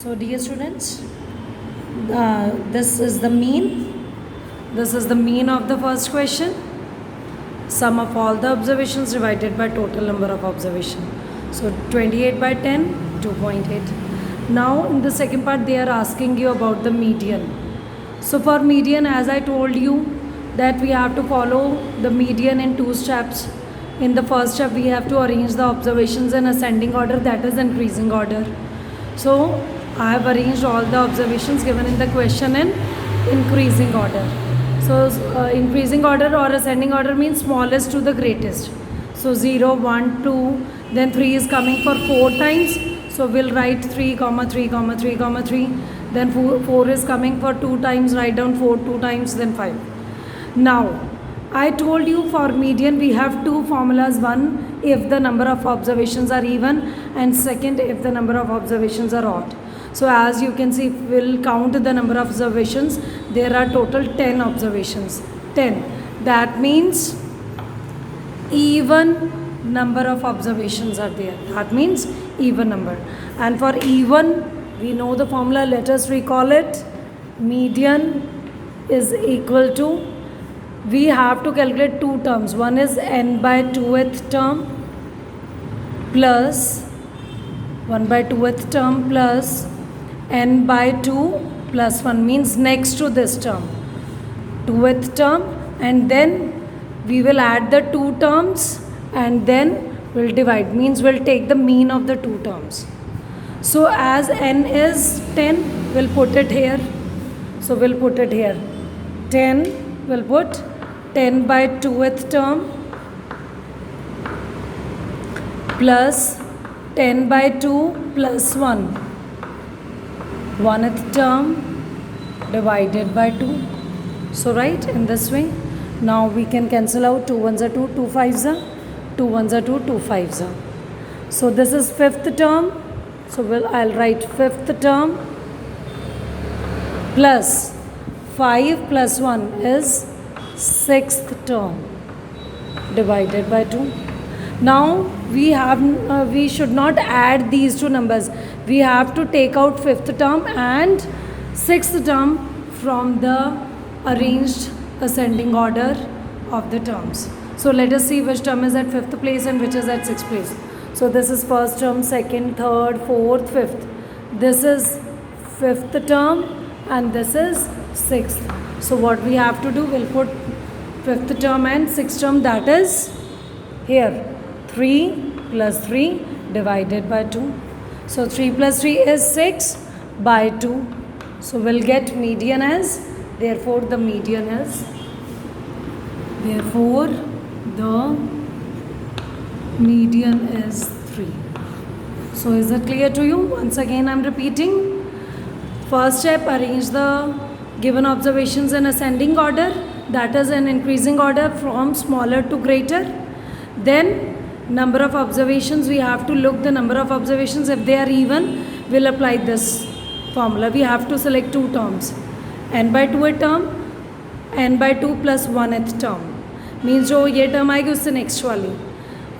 So dear students, this is the mean. This is the mean of the first question. Sum of all the observations divided by total number of observation. So 28 by 10, 2.8. Now in the second part they are asking you about the median. So for median, as I told you that we have to follow the median in two steps. In the first step we have to arrange the observations in ascending order, that is increasing order. So I have arranged all the observations given in the question in increasing order. So increasing order or ascending order means smallest to the greatest. So 0, 1, 2, then 3 is coming for 4 times. So we'll write 3, 3, 3, 3. Then 4 is coming for 2 times, write down 4 2 times, then 5. Now, I told you for median we have two formulas. One, if the number of observations are even, and second, if the number of observations are odd. So as you can see, we'll count the number of observations. There are total 10 observations. 10. That means even number of observations are there. That means even number. And for even, we know the formula. Let us recall it. Median is equal to, we have to calculate two terms. One is n by 2th term plus 1 by 2th term plus n by 2 plus 1 means next to this term, 2th term, and then we will add the two terms and then we'll divide, means we'll take the mean of the two terms. So as n is 10, we'll put it here. So we'll put it here. 10, we'll put 10 by 2th term plus 10 by 2 plus 1. 1th term divided by 2. So right in this way. Now we can cancel out 2 1s are 2, 2 5s are 2 1s are 2, 2 5s are. So this is 5th term. So I'll write 5th term plus 5 plus 1 is 6th term divided by 2. Now we should not add these two numbers. We have to take out 5th term and 6th term from the arranged ascending order of the terms. So let us see which term is at 5th place and which is at 6th place. So this is first term, second, third, 4th, 5th. This is 5th term and this is 6th. So what we have to do, we'll put 5th term and 6th term, that is here 3 plus 3 divided by 2. So 3 plus 3 is 6 by 2. So we'll get median as, therefore the median is, therefore the median is 3. So is it clear to you? Once again I'm repeating. First step, arrange the given observations in ascending order, that is in increasing order from smaller to greater. Then number of observations, we have to look the number of observations. If they are even, we'll apply this formula. We have to select two terms, n by 2th term, n by 2 plus 1th term, means जो ये term आएगी उससे next वाली,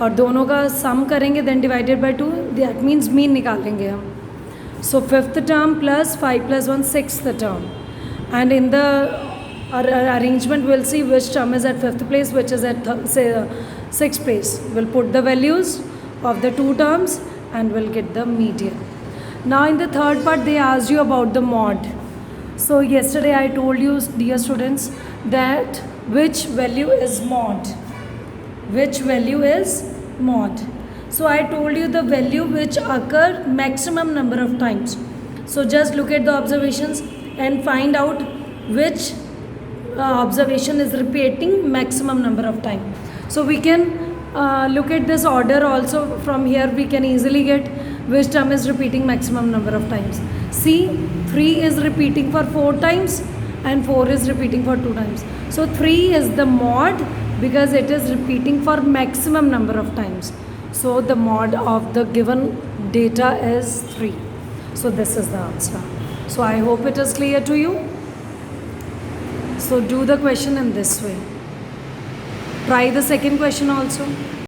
और दोनों का sum करेंगे then divided by 2, that means mean निकालेंगे हम. So 5th term plus 5 plus 1, 6th term, and in the arrangement we'll see which term is at 5th place, which is at 6th place. We'll put the values of the two terms and we'll get the median. Now in the third part they asked you about the mod. So yesterday I told you, dear students, that which value is mod. Which value is mod. So I told you the value which occur maximum number of times. So just look at the observations and find out which observation is repeating maximum number of time. So we can look at this order also. From here we can easily get which term is repeating maximum number of times. See, 3 is repeating for 4 times and 4 is repeating for 2 times. So 3 is the mod because it is repeating for maximum number of times. So the mod of the given data is 3. So this is the answer. So I hope it is clear to you. So do the question in this way. Try the second question also.